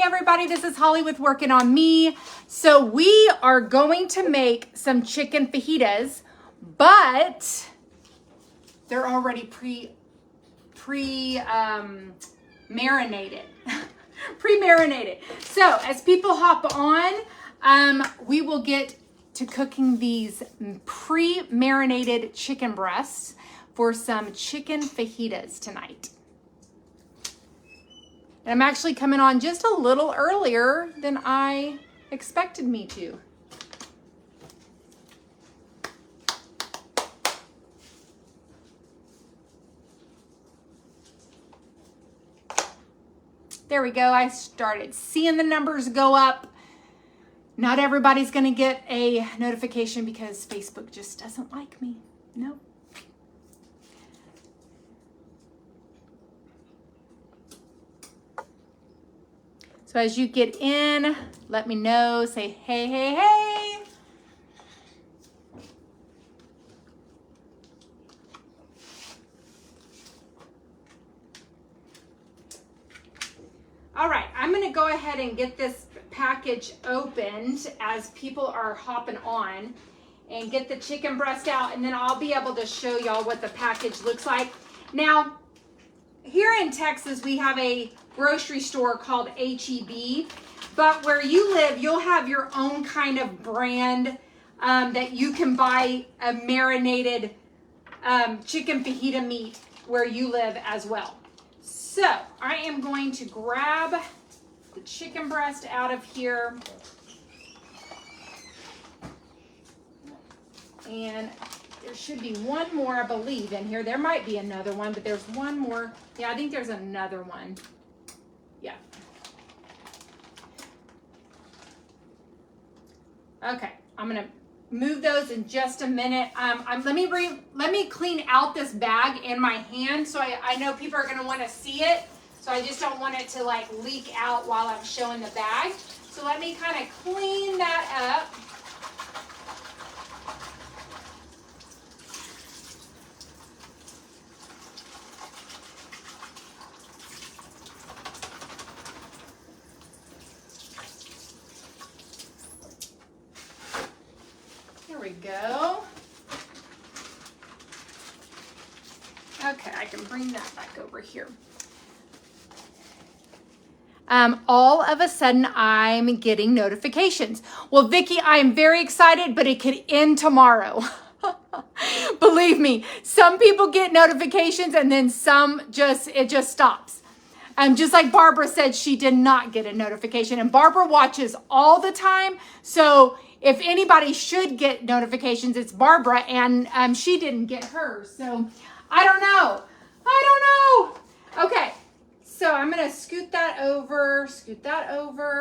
everybody, this is Holly with Working on Me. So we are going to make some chicken fajitas, but they're already marinated. Pre-marinated. So as people hop on, we will get to cooking these pre-marinated chicken breasts for some chicken fajitas tonight. And I'm actually coming on just a little earlier than I expected me to. There we go. I started seeing the numbers go up. Not everybody's going to get a notification because Facebook just doesn't like me. Nope. So as you get in, let me know. Say, hey, hey, hey. All right, I'm going to go ahead and get this package opened as people are hopping on and get the chicken breast out, and then I'll be able to show y'all what the package looks like. Now, here in Texas, we have a grocery store called H-E-B, but where you live, you'll have your own kind of brand that you can buy a marinated chicken fajita meat where you live as well. So I am going to grab the chicken breast out of here. And there should be one more, I believe, in here. There might be another one, but there's one more. Yeah, I think there's another one. Yeah. Okay, I'm gonna move those in just a minute. Let me clean out this bag in my hand, so I know people are gonna want to see it. So I just don't want it to like leak out while I'm showing the bag. So let me kind of clean that up. There we go. Okay, I can bring that back over here. All of a sudden, I'm getting notifications. Well, Vicki, I am very excited, but it could end tomorrow. Believe me, some people get notifications and then it just stops. Just like Barbara said, she did not get a notification, and Barbara watches all the time. So if anybody should get notifications, it's Barbara, and she didn't get hers. So I don't know. Okay. So I'm going to scoot that over,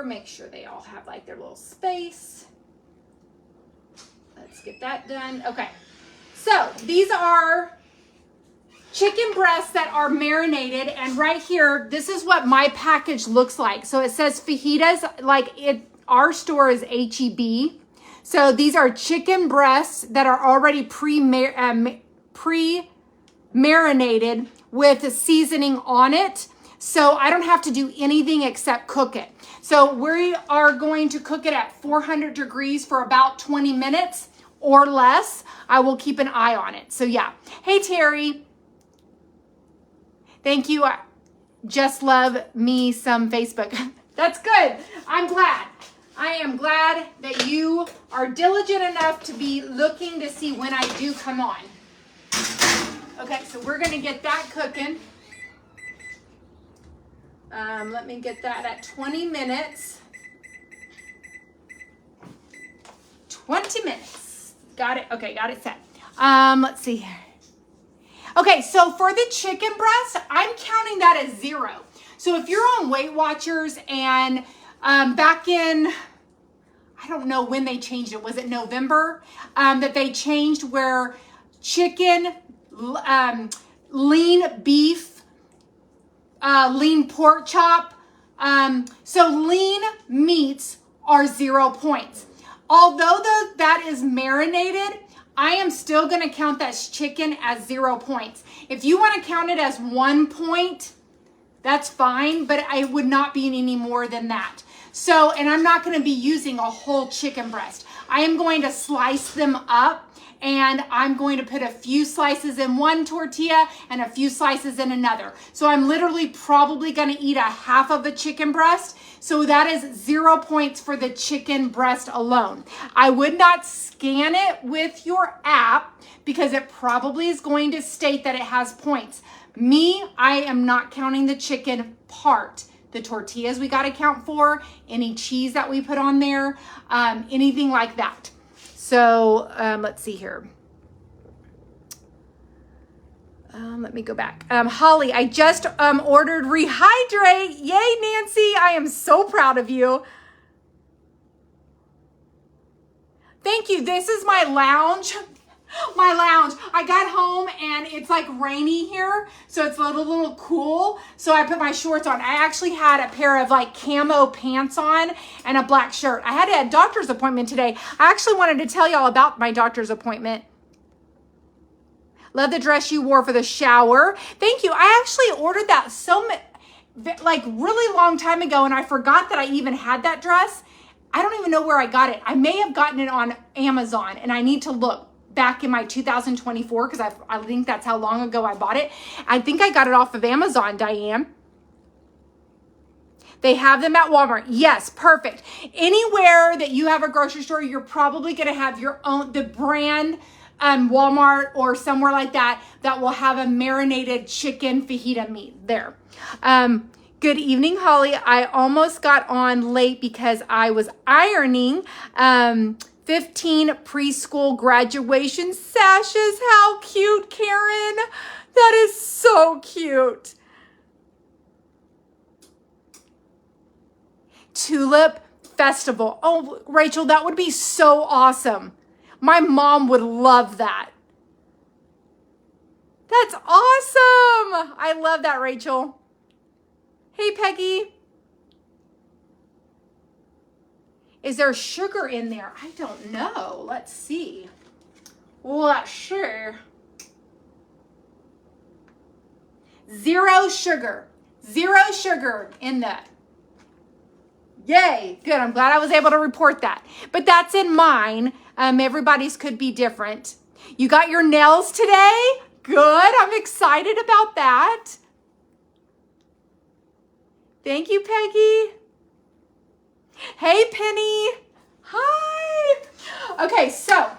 make sure they all have like their little space. Let's get that done. Okay. So these are chicken breasts that are marinated, and right here, this is what my package looks like. So it says fajitas, our store is H-E-B. So these are chicken breasts that are already pre-marinated with a seasoning on it. So I don't have to do anything except cook it. So we are going to cook it at 400 degrees for about 20 minutes or less. I will keep an eye on it. So yeah. Hey, Terry. Thank you. Just love me some Facebook. That's good. I'm glad. I am glad that you are diligent enough to be looking to see when I do come on. Okay, so we're going to get that cooking. Let me get that at 20 minutes. 20 minutes. Got it. Okay, got it set. Let's see here. Okay, so for the chicken breast, I'm counting that as 0. So if you're on Weight Watchers and back in, I don't know when they changed it. Was it November? That they changed where chicken, lean beef, lean pork chop. So lean meats are 0 points. Although that is marinated, I am still going to count that chicken as 0 points. If you want to count it as 1 point, That's fine, but I would not be any more than that. So, and I'm not going to be using a whole chicken breast. I am going to slice them up, and I'm going to put a few slices in one tortilla and a few slices in another. So I'm literally probably going to eat a half of a chicken breast. So that is 0 points for the chicken breast alone. I would not scan it with your app because it probably is going to state that it has points. Me, I am not counting the chicken part. The tortillas we got to count for, any cheese that we put on there, anything like that. So let's see here. Let me go back. Holly, I just ordered Rehydrate. Yay, Nancy. I am so proud of you. Thank you. This is my lounge. My lounge. I got home and it's like rainy here, so it's a little cool. So I put my shorts on. I actually had a pair of like camo pants on and a black shirt. I had a doctor's appointment today. I actually wanted to tell y'all about my doctor's appointment. Love the dress you wore for the shower. Thank you. I actually ordered that like really long time ago, and I forgot that I even had that dress. I don't even know where I got it. I may have gotten it on Amazon, and I need to look back in my 2024 because I think that's how long ago I bought it. I think I got it off of Amazon, Diane. They have them at Walmart. Yes, perfect. Anywhere that you have a grocery store, you're probably going to have your own, the brand Walmart or somewhere like that will have a marinated chicken fajita meat there. Good evening, Holly. I almost got on late because I was ironing 15 preschool graduation sashes. How cute, Karen. That is so cute. Tulip Festival. Oh, Rachel, that would be so awesome. My mom would love that. That's awesome. I love that, Rachel. Hey, Peggy. Is there sugar in there? I don't know. Let's see. Let's see. 0 sugar. 0 sugar in that. Yay. Good. I'm glad I was able to report that. But that's in mine. Everybody's could be different. You got your nails today? Good. I'm excited about that. Thank you, Peggy. Hey, Penny. Hi. Okay, so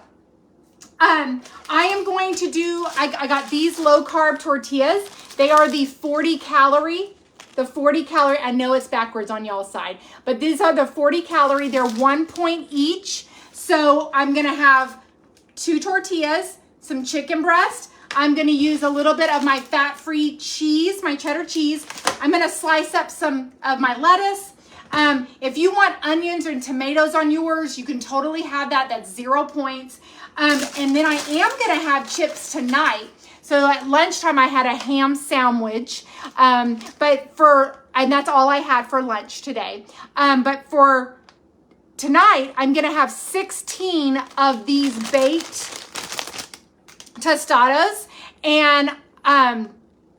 I am going to do, I got these low carb tortillas. They are the 40 calorie. I know it's backwards on y'all's side, but these are the 40 calorie. They're 1 point each. So I'm going to have 2 tortillas, some chicken breast. I'm going to use a little bit of my fat-free cheese, my cheddar cheese. I'm going to slice up some of my lettuce. If you want onions and tomatoes on yours, you can totally have that. That's 0 points. And then I am going to have chips tonight. So at lunchtime, I had a ham sandwich. And that's all I had for lunch today. But for tonight, I'm going to have 16 of these baked tostadas and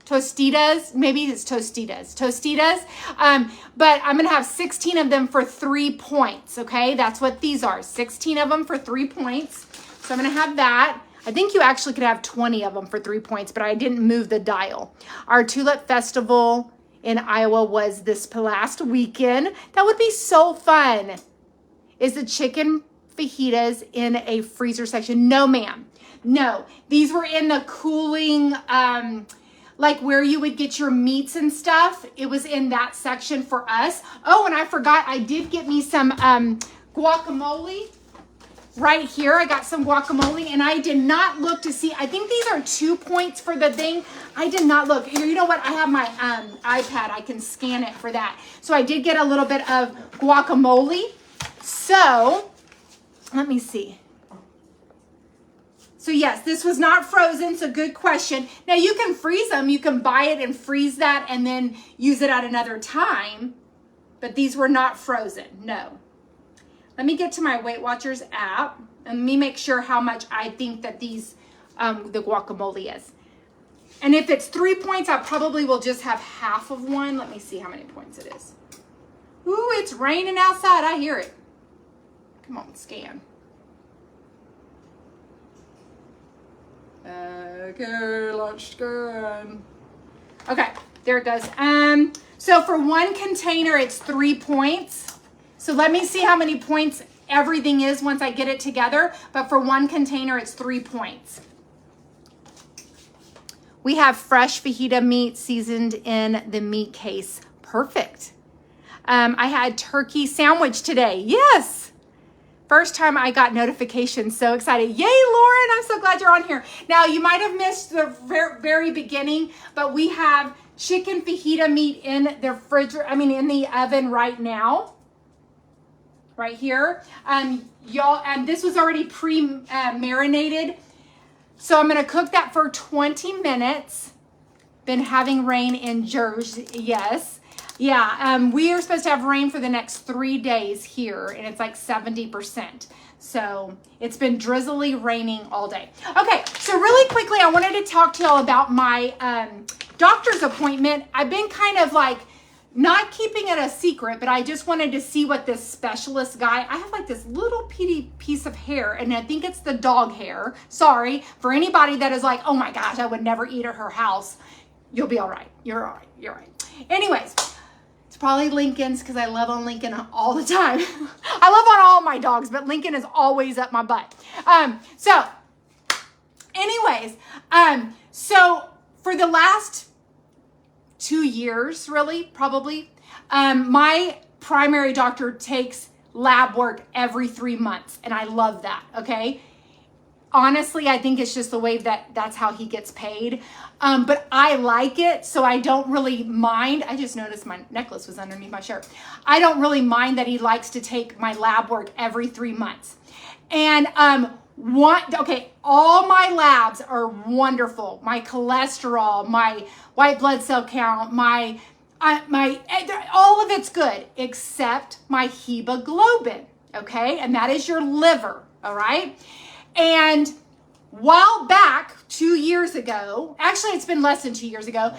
tostitas, maybe it's tostitas, but I'm gonna have 16 of them for 3 points, okay? That's what these are, 16 of them for 3 points. So I'm gonna have that. I think you actually could have 20 of them for 3 points, but I didn't move the dial. Our Tulip Festival in Iowa was this last weekend. That would be so fun. Is the chicken fajitas in a freezer section? No, ma'am. No, these were in the cooling, like where you would get your meats and stuff. It was in that section for us. Oh, and I forgot, I did get me some guacamole right here. I got some guacamole, and I did not look to see. I think these are 2 points for the thing. I did not look. Here, you know what? I have my iPad. I can scan it for that. So I did get a little bit of guacamole. So let me see. So yes, this was not frozen, so good question. Now you can freeze them. You can buy it and freeze that and then use it at another time. But these were not frozen, no. Let me get to my Weight Watchers app and let me make sure how much I think that these, the guacamole is. And if it's 3 points, I probably will just have half of one. Let me see how many points it is. Ooh, it's raining outside. I hear it. Come on, scan. Okay, let's scan. Okay, there it goes. So for one container, it's 3 points. So let me see how many points everything is once I get it together. But for one container, it's 3 points. We have fresh fajita meat seasoned in the meat case. Perfect. I had turkey sandwich today. Yes. First time I got notifications. So excited. Yay, Lauren. I'm so glad you're on here. Now, you might have missed the very beginning, but we have chicken fajita meat in the in the oven right now. Right here. Y'all, this was already pre-marinated. So I'm going to cook that for 20 minutes. Been having rain in Jersey. Yes. Yeah. We are supposed to have rain for the next 3 days here, and it's like 70%. So it's been drizzly raining all day. Okay. So really quickly, I wanted to talk to y'all about my doctor's appointment. I've been kind of like not keeping it a secret, but I just wanted to see what this specialist guy, I have like this little piece of hair, and I think it's the dog hair. Sorry for anybody that is like, oh my gosh, I would never eat at her house. You'll be all right. You're all right. You're all right. Anyways, it's probably Lincoln's because I love on Lincoln all the time. I love on all my dogs, but Lincoln is always up my butt. So for the last 2 years, really, probably, my primary doctor takes lab work every 3 months, and I love that. Okay. Honestly, I think it's just the way that's how he gets paid. But I like it, so I don't really mind. I just noticed my necklace was underneath my shirt. I don't really mind that he likes to take my lab work every 3 months. And all my labs are wonderful. My cholesterol, my white blood cell count, all of it's good except my hemoglobin. Okay, and that is your liver. All right. And while back 2 years ago, actually it's been less than 2 years ago.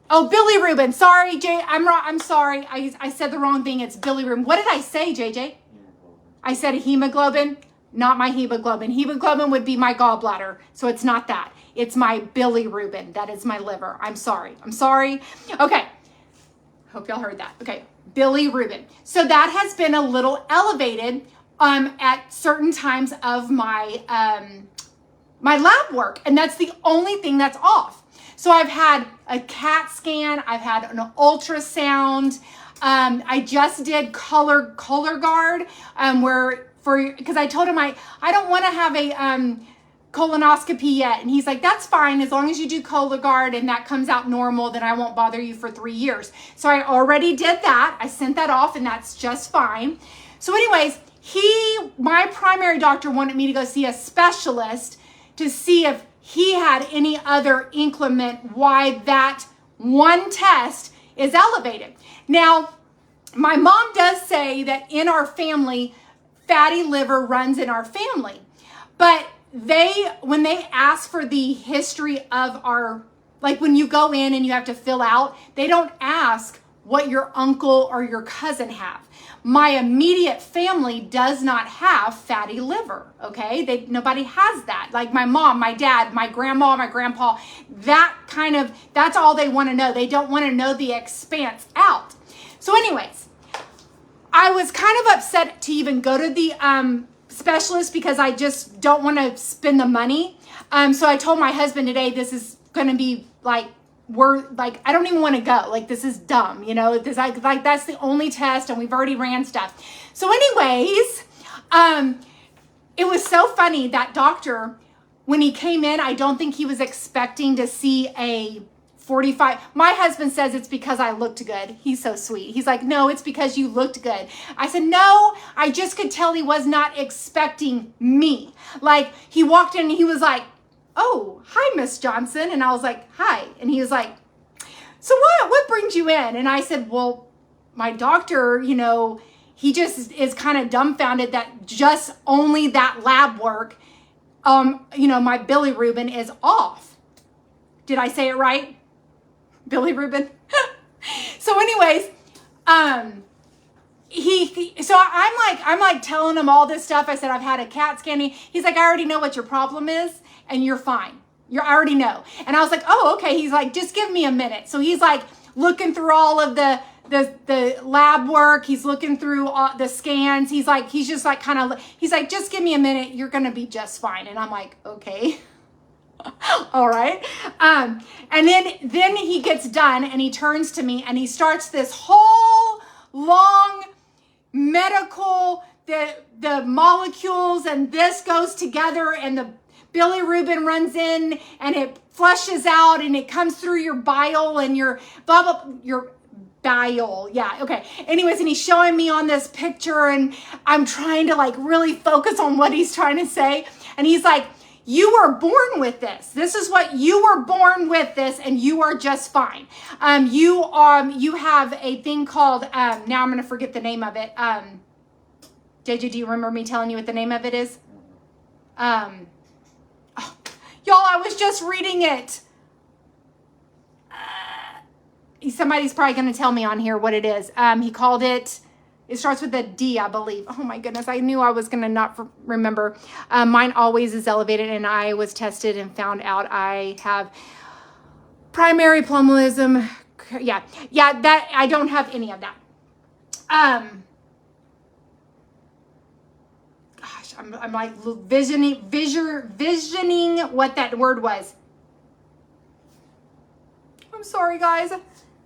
Oh, Billy Rubin. Sorry, Jay. I'm sorry. I said the wrong thing. It's Billy Rubin. What did I say, JJ? I said a hemoglobin. Not my hemoglobin. Hemoglobin would be my gallbladder. So it's not that. It's my bilirubin. That is my liver. I'm sorry. Okay. Hope y'all heard that. Okay. Bilirubin. So that has been a little elevated at certain times of my my lab work. And that's the only thing that's off. So I've had a CAT scan. I've had an ultrasound. I just did color guard because I told him I don't want to have a colonoscopy yet. And he's like, that's fine. As long as you do Cologuard and that comes out normal, then I won't bother you for 3 years. So I already did that. I sent that off and that's just fine. So anyways, my primary doctor wanted me to go see a specialist to see if he had any other increment why that one test is elevated. Now, my mom does say that in our family, fatty liver runs in our family. But when they ask for the history of like when you go in and you have to fill out, they don't ask what your uncle or your cousin have. My immediate family does not have fatty liver, okay? Nobody has that. Like my mom, my dad, my grandma, my grandpa, that's all they want to know. They don't want to know the expanse out. So anyways, I was kind of upset to even go to the specialist because I just don't want to spend the money. So I told my husband today, this is going to be I don't even want to go. Like, this is dumb, that's the only test and we've already ran stuff. So anyways, it was so funny that doctor, when he came in, I don't think he was expecting to see a 45. My husband says it's because I looked good. He's so sweet. He's like, no, it's because you looked good. I said, no, I just could tell he was not expecting me. Like, he walked in and he was like, oh, hi, Miss Johnson. And I was like, hi. And he was like, so what brings you in? And I said, well, my doctor, he just is kind of dumbfounded that just only that lab work, my bilirubin is off. Did I say it right? Billy Rubin. So anyways, so I'm like telling him all this stuff. I said, I've had a CAT scanning. He's like, I already know what your problem is and you're fine. I already know. And I was like, oh, okay. He's like, just give me a minute. So he's like looking through all of the lab work. He's looking through all the scans. He's just like he's like, just give me a minute. You're going to be just fine. And I'm like, okay. All right. And then he gets done and he turns to me and he starts this whole long medical, the molecules and this goes together and the Billy Rubin runs in and it flushes out and it comes through your bile and your blah, blah, your bile. Yeah. Okay. Anyways, and he's showing me on this picture and I'm trying to like really focus on what he's trying to say. And he's like, you were born with this. This is what you were born with this and you are just fine. You have a thing called, now I'm going to forget the name of it. JJ, do you remember me telling you what the name of it is? Y'all, I was just reading it. Somebody's probably going to tell me on here what it is. He called it, it starts with a D, I believe. Oh my goodness, I knew I was going to not remember. Mine always is elevated and I was tested and found out I have primary plumalism. Yeah, that I don't have any of that. Gosh, I'm like visioning what that word was. I'm sorry, guys.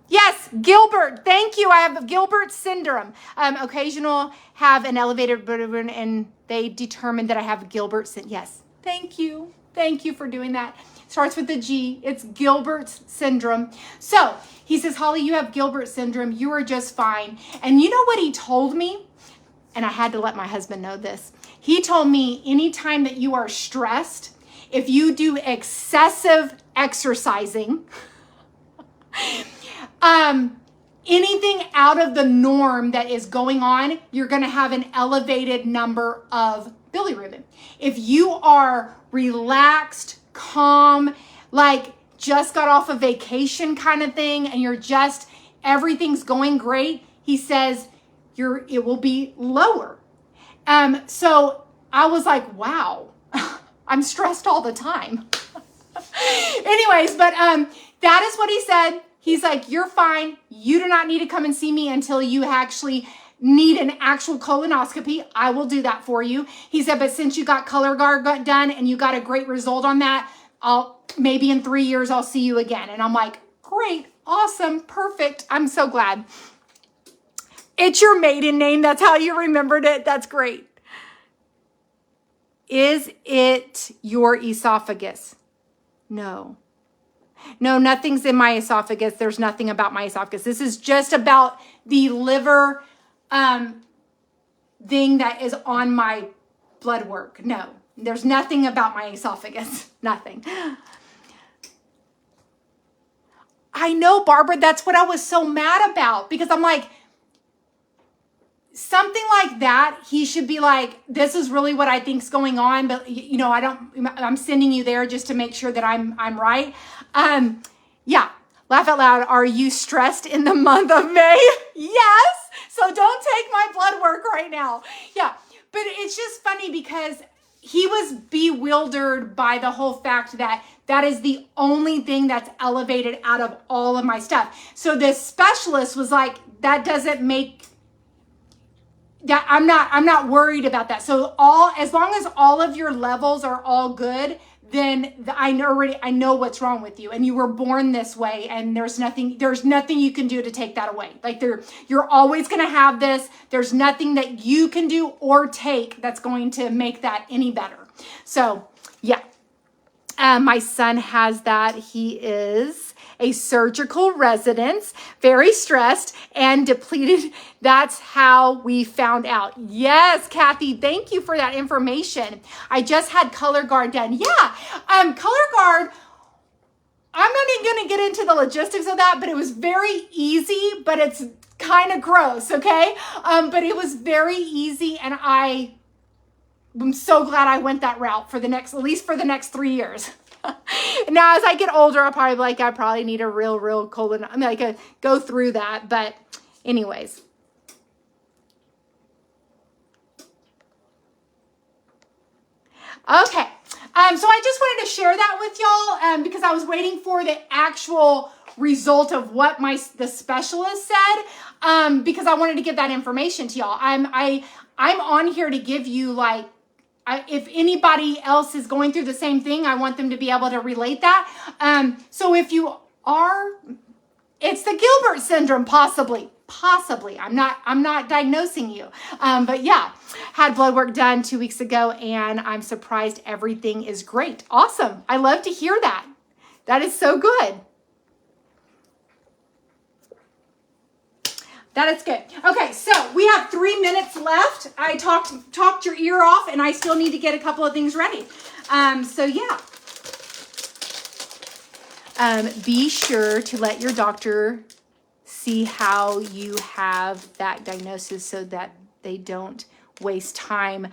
Yes, Gilbert. Thank you. I have Gilbert syndrome. Occasional have an elevated bilirubin, and they determined that I have Gilbert syndrome. Yes. Thank you. Thank you for doing that. Starts with the G. It's Gilbert's syndrome. So he says, Holly, you have Gilbert syndrome. You are just fine. And you know what he told me? And I had to let my husband know this. He told me anytime that you are stressed, if you do excessive exercising, anything out of the norm that is going on, you're going to have an elevated number of bilirubin. If you are relaxed, calm, like just got off a vacation kind of thing, and you're just, everything's going great, he says it will be lower. So I was like, wow, I'm stressed all the time. Anyways, but that is what he said. He's like, you're fine. You do not need to come and see me until you actually need an actual colonoscopy. I will do that for you. He said, but since you got ColorGuard done and you got a great result on that, maybe in 3 years, I'll see you again. And I'm like, great, awesome, perfect. I'm so glad. It's your maiden name. That's how you remembered it. That's great. Is it your esophagus? No. No, nothing's in my esophagus. There's nothing about my esophagus. This is just about the liver thing that is on my blood work. No, there's nothing about my esophagus. Nothing. I know, Barbara, that's what I was so mad about, because I'm like, something like that, he should be like, this is really what I think's going on, but you know, I'm sending you there just to make sure that I'm right. Yeah, laugh out loud. Are you stressed in the month of May? Yes. So don't take my blood work right now. Yeah, but it's just funny because he was bewildered by the whole fact that that is the only thing that's elevated out of all of my stuff. So this specialist was like, that doesn't make that, I'm not worried about that. So as long as all of your levels are all good, then I know what's wrong with you, and you were born this way, and there's nothing you can do to take that away. Like you're always going to have this. There's nothing that you can do or take that's going to make that any better. So yeah, my son has that. He is a surgical resident, very stressed and depleted. That's how we found out. Yes, Kathy, thank you for that information. I just had ColorGuard done. Yeah, ColorGuard, I'm not even going to get into the logistics of that, but it was very easy, but it's kind of gross, okay? But it was very easy, and I'm so glad I went that route at least for the next 3 years. Now, as I get older, I'll probably be like, I probably need a real colon. I mean, I could go through that. But anyways. Okay. So I just wanted to share that with y'all because I was waiting for the actual result of what the specialist said because I wanted to give that information to y'all. I'm on here to give you like, if anybody else is going through the same thing, I want them to be able to relate that. So if you are, it's the Gilbert syndrome, possibly. I'm not diagnosing you. But yeah, had blood work done 2 weeks ago and I'm surprised everything is great. Awesome. I love to hear that. That is so good. That is good. Okay, so we have 3 minutes left. I talked your ear off and I still need to get a couple of things ready. So yeah. Be sure to let your doctor see how you have that diagnosis so that they don't waste time.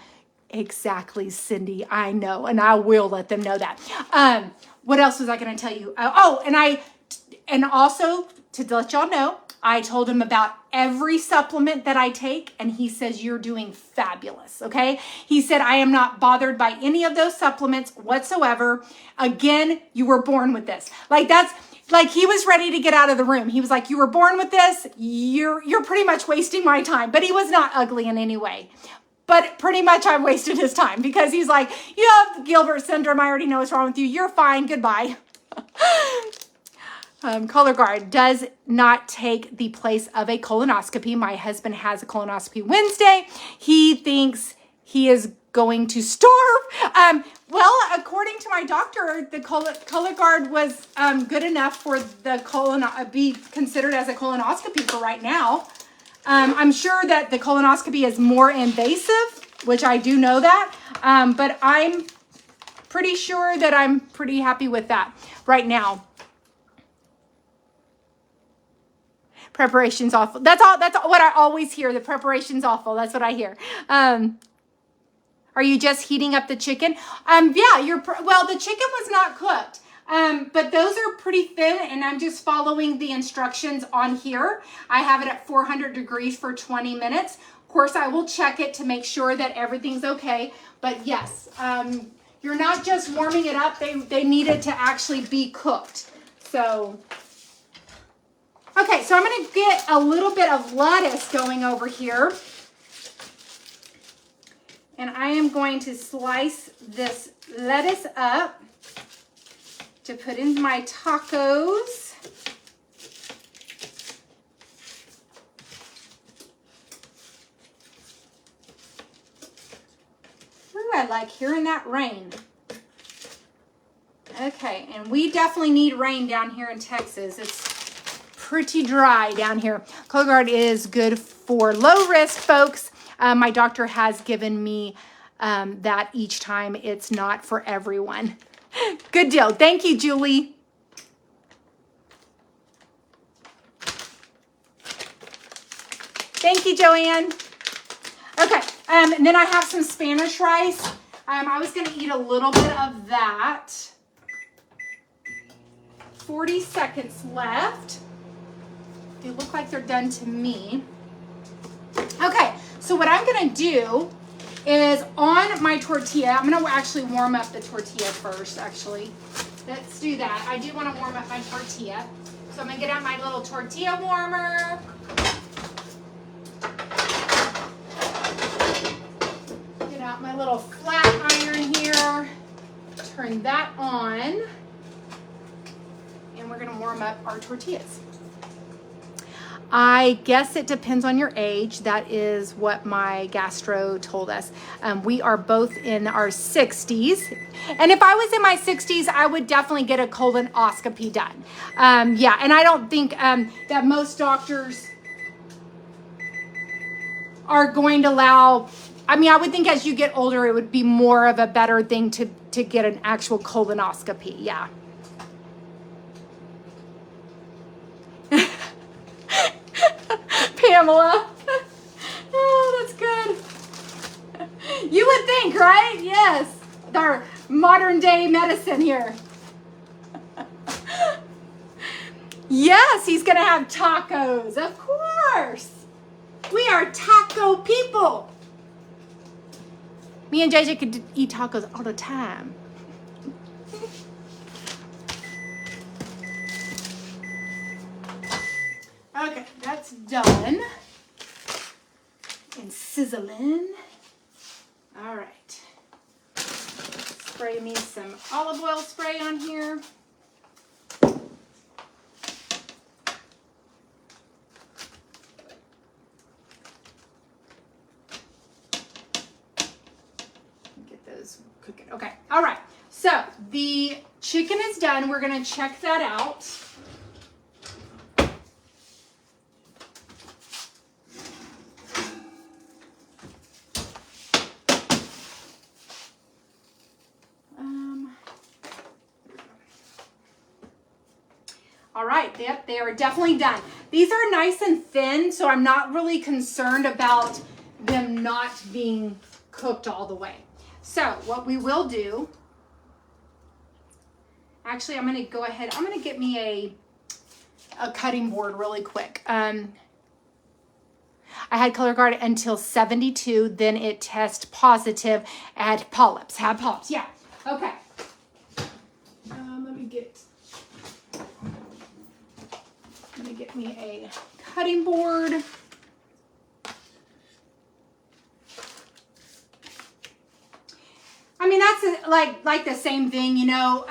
Exactly, Cindy. I know, and I will let them know that. What else was I going to tell you? And also to let y'all know, I told him about every supplement that I take, and he says, you're doing fabulous, okay? He said, I am not bothered by any of those supplements whatsoever. Again, you were born with this. Like he was ready to get out of the room. He was like, you were born with this. You're pretty much wasting my time. But he was not ugly in any way. But pretty much I wasted his time because he's like, you have Gilbert syndrome. I already know what's wrong with you. You're fine. Goodbye. Cologuard does not take the place of a colonoscopy. My husband has a colonoscopy Wednesday. He thinks he is going to starve. Well, according to my doctor, the Cologuard was good enough for the be considered as a colonoscopy for right now. I'm sure that the colonoscopy is more invasive, which I do know that, but I'm pretty sure that I'm pretty happy with that right now. Preparation's awful. That's all what I always hear. The preparation's awful. That's what I hear. Are you just heating up the chicken? Yeah, the chicken was not cooked. But those are pretty thin and I'm just following the instructions on here. I have it at 400 degrees for 20 minutes. Of course, I will check it to make sure that everything's okay. But yes, you're not just warming it up. They need it to actually be cooked. So, okay, so I'm going to get a little bit of lettuce going over here. And I am going to slice this lettuce up to put in my tacos. Ooh, I like hearing that rain. Okay, and we definitely need rain down here in Texas. It's pretty dry down here. Cologuard is good for low risk folks. My doctor has given me that each time. It's not for everyone. Good deal. Thank you, Julie. Thank you, Joanne. Okay, and then I have some Spanish rice. I was going to eat a little bit of that. 40 seconds left. They look like they're done to me. Okay, so what I'm going to do is on my tortilla, I'm going to actually warm up the tortilla first, actually. Let's do that. I do want to warm up my tortilla. So I'm going to get out my little tortilla warmer. Get out my little flat iron here. Turn that on. And we're going to warm up our tortillas. I guess it depends on your age. That is what my gastro told us. We are both in our 60s. And if I was in my 60s, I would definitely get a colonoscopy done. Yeah, and I don't think that most doctors are going to allow, I mean, I would think as you get older, it would be more of a better thing to get an actual colonoscopy. Yeah. Pamela. Oh, that's good. You would think, right? Yes. Our modern day medicine here. Yes, he's gonna have tacos, of course. We are taco people. Me and JJ could eat tacos all the time. Okay, that's done. And sizzling. All right. Spray me some olive oil spray on here. Get those cooking. Okay, all right. So the chicken is done. We're gonna check that out. All right, yep, they are definitely done. These are nice and thin, so I'm not really concerned about them not being cooked all the way. So what we will do, actually, I'm gonna go ahead, I'm gonna get me a cutting board really quick. I had color guard until 72, then it test positive, had polyps, yeah, okay. Let me get me a cutting board. I mean, that's like the same thing, you know.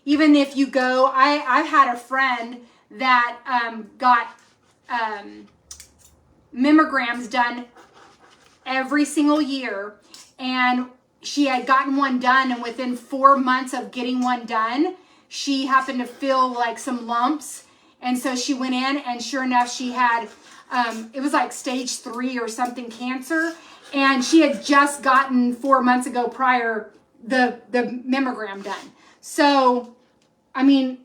Even if you go, I've had a friend that got mammograms done every single year, and she had gotten one done, and within 4 months of getting one done, she happened to feel like some lumps. And so she went in, and sure enough, she had, it was like stage 3 or something cancer. And she had just gotten 4 months ago prior the mammogram done. So, I mean,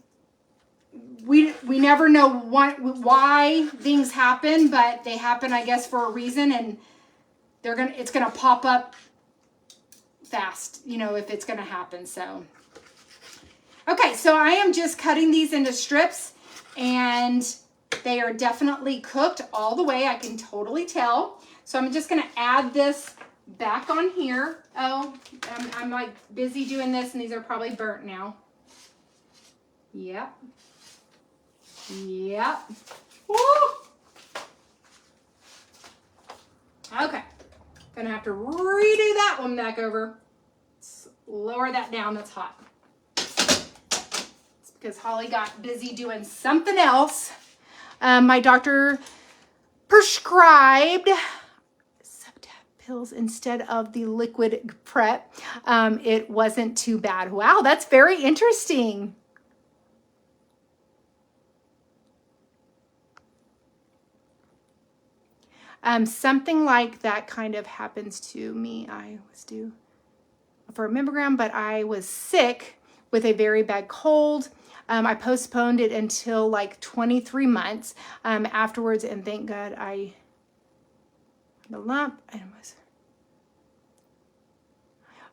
we never know why things happen, but they happen, I guess, for a reason. And it's gonna pop up fast, you know, if it's gonna happen. So, okay, so I am just cutting these into strips. And they are definitely cooked all the way. I can totally tell. So I'm just going to add this back on here. Oh, I'm like busy doing this, and these are probably burnt now. Yep. Yep. Woo! Okay. Gonna have to redo that one back over. Let's lower that down. That's hot. Because Holly got busy doing something else. My doctor prescribed pills instead of the liquid prep. It wasn't too bad. Wow, that's very interesting. Something like that kind of happens to me. I was due for a mammogram, but I was sick with a very bad cold. I postponed it until like 23 months afterwards, and thank God I had a lump.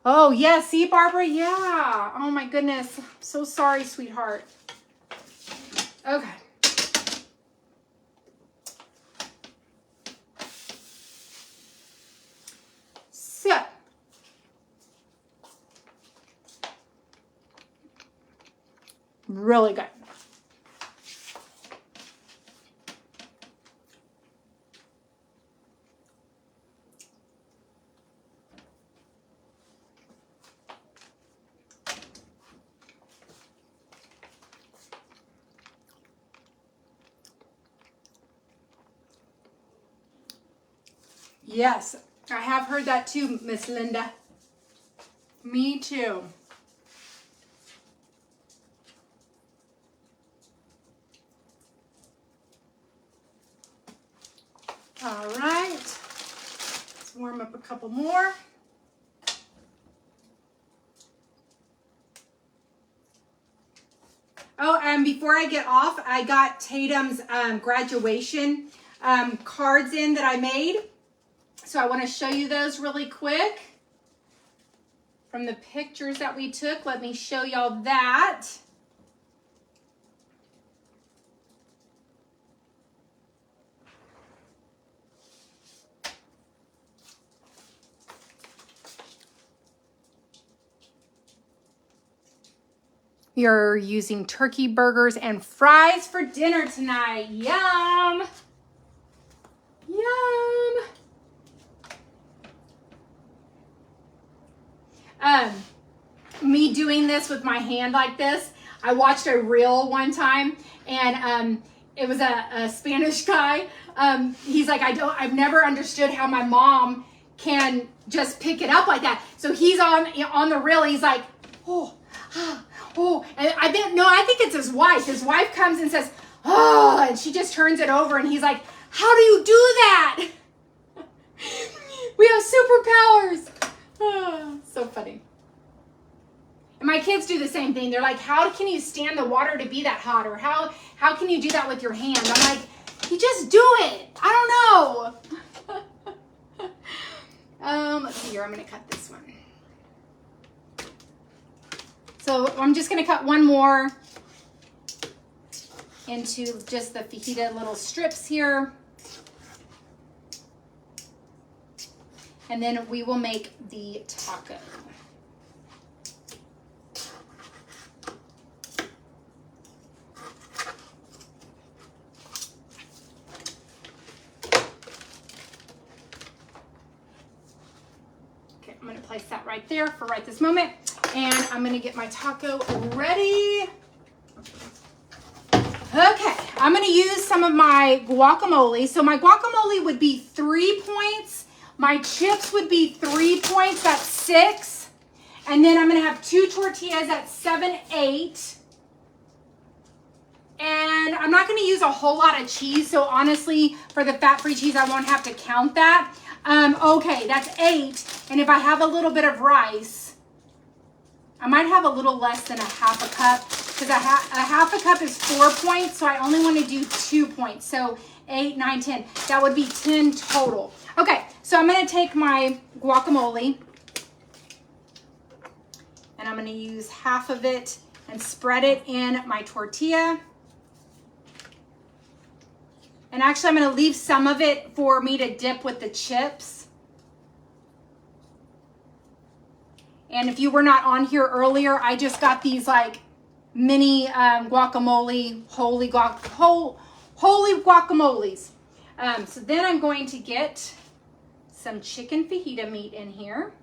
Oh, yeah, see, Barbara? Yeah. Oh, my goodness. I'm so sorry, sweetheart. Okay. So. Really good. Yes, I have heard that too, Miss Linda. Me too. All right, let's warm up a couple more. Oh, and before I get off, I got Tatum's graduation cards in that I made. So I want to show you those really quick. From the pictures that we took, let me show y'all that. We are using turkey burgers and fries for dinner tonight. Yum! Yum! Me doing this with my hand like this, I watched a reel one time, and it was a Spanish guy. He's like, I've never understood how my mom can just pick it up like that. So he's on the reel. He's like, oh, and I think it's his wife. His wife comes and says, oh, and she just turns it over, and he's like, how do you do that? We have superpowers. Oh, so funny. And my kids do the same thing. They're like, how can you stand the water to be that hot? Or how can you do that with your hand? I'm like, you just do it. I don't know. Let's see here. I'm going to cut this one. So I'm just going to cut one more into just the fajita little strips here. And then we will make the taco. Okay, I'm going to place that right there for right this moment. And I'm going to get my taco ready. Okay, I'm going to use some of my guacamole. So my guacamole would be 3 points. My chips would be 3 points. That's 6. And then I'm going to have 2 tortillas at 7, 8. And I'm not going to use a whole lot of cheese. So honestly, for the fat-free cheese, I won't have to count that. Okay, that's 8. And if I have a little bit of rice, I might have a little less than a half a cup, because a half a cup is 4 points, so I only want to do 2 points. So 8, 9, 10. That would be 10 total. Okay, so I'm going to take my guacamole, and I'm going to use half of it and spread it in my tortilla. And actually, I'm going to leave some of it for me to dip with the chips. And if you were not on here earlier, I just got these like mini guacamole, holy guacamoles. So then I'm going to get some chicken fajita meat in here.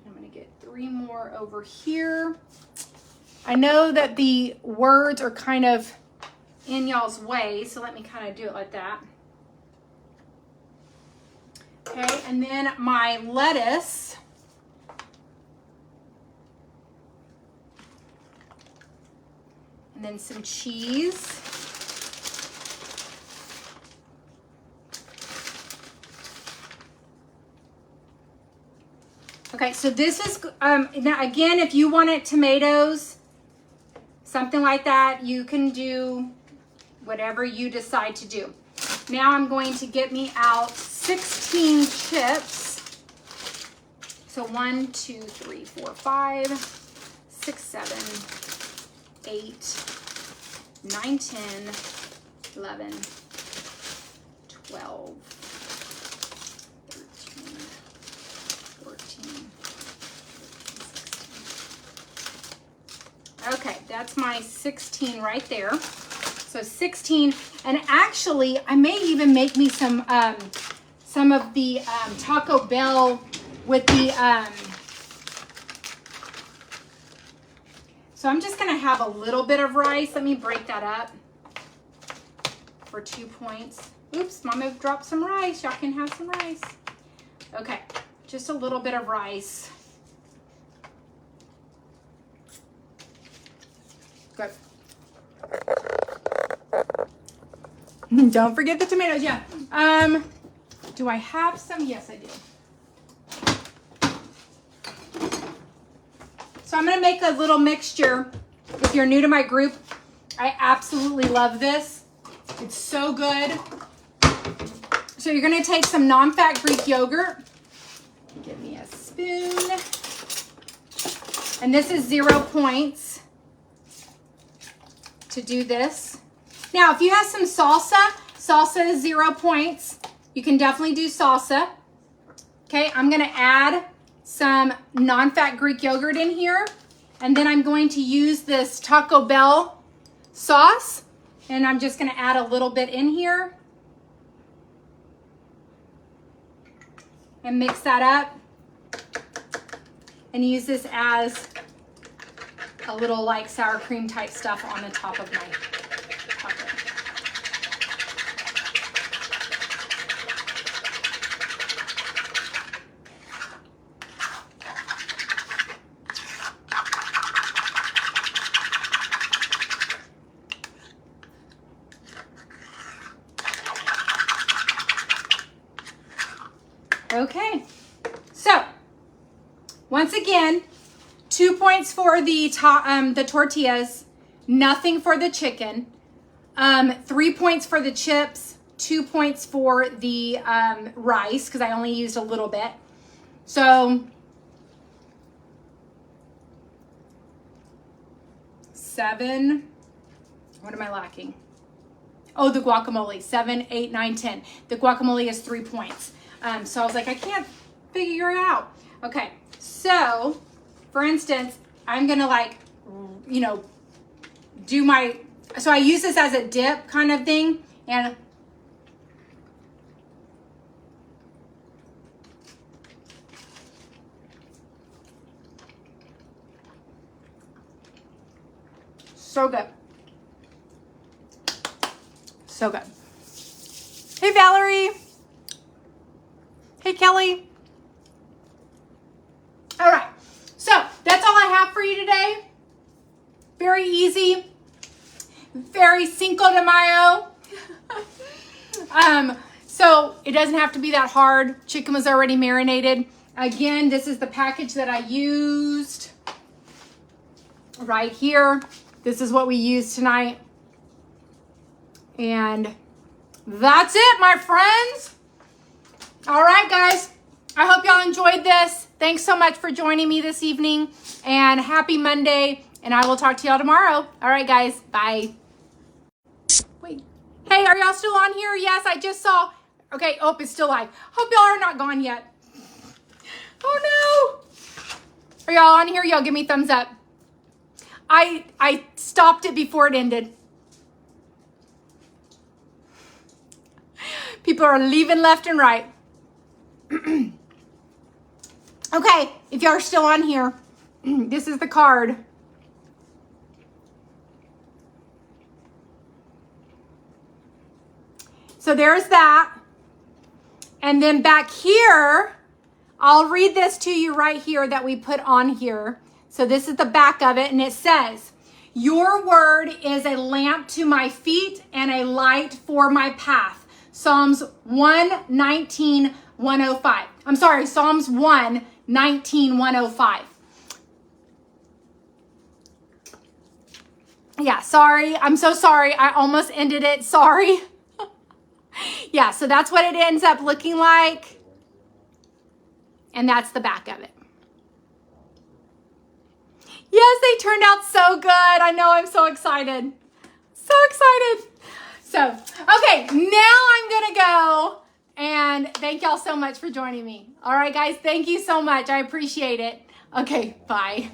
I'm going to get 3 more over here. I know that the words are kind of in y'all's way, so let me kind of do it like that. Okay, and then my lettuce. And then some cheese. Okay, so this is, now again, if you wanted tomatoes, something like that, you can do whatever you decide to do. Now I'm going to get me out 16 chips. So 1, 2, 3, 4, 5, 6, 7, 8, 9, 10, 11, 12, 13, 14, 16. Okay, that's my 16 right there. So 16, and actually I may even make me some of the Taco Bell with the so I'm just going to have a little bit of rice. Let me break that up for 2 points. Oops, Mama dropped some rice. Y'all can have some rice. Okay, just a little bit of rice. Good. Don't forget the tomatoes. Yeah. Do I have some? Yes, I do. So I'm going to make a little mixture. If you're new to my group, I absolutely love this. It's so good. So you're going to take some non-fat Greek yogurt. Give me a spoon. And this is 0 points to do this. Now, if you have some salsa, salsa is 0 points. You can definitely do salsa. Okay, I'm going to add some non-fat Greek yogurt in here. And then I'm going to use this Taco Bell sauce, and I'm just gonna add a little bit in here and mix that up and use this as a little like sour cream type stuff on the top of my taco. Okay, so once again, 2 points for the tortillas, nothing for the chicken, 3 points for the chips, 2 points for the rice because I only used a little bit. So 7, what am I lacking? Oh, the guacamole, 7, 8, 9, 10. The guacamole is 3 points. So I was like, I can't figure it out. Okay, so for instance, I'm gonna like, you know, do my, so I use this as a dip kind of thing, and so good. So good. Hey, Valerie. Hey, Kelly. All right, so that's all I have for you today. Very easy, very Cinco de Mayo. So it doesn't have to be that hard. Chicken was already marinated. Again, this is the package that I used right here. This is what we used tonight. And that's it, my friends. All right, guys. I hope y'all enjoyed this. Thanks so much for joining me this evening, and happy Monday, and I will talk to y'all tomorrow. All right, guys. Bye. Wait. Hey, are y'all still on here? Yes, I just saw. Okay. Oh, it's still live. Hope y'all are not gone yet. Oh, no. Are y'all on here? Y'all give me thumbs up. I stopped it before it ended. People are leaving left and right. Okay, if y'all are still on here, this is the card. So there's that. And then back here, I'll read this to you right here that we put on here. So this is the back of it, and it says, "Your word is a lamp to my feet and a light for my path." Psalms 119, 105. I'm sorry, Psalms 119, 105. Yeah, sorry. I'm so sorry. I almost ended it. Sorry. Yeah, so that's what it ends up looking like. And that's the back of it. Yes, they turned out so good. I know, I'm so excited. So excited. So, okay, now I'm going to go. And thank y'all so much for joining me. All right, guys, thank you so much. I appreciate it. Okay, bye.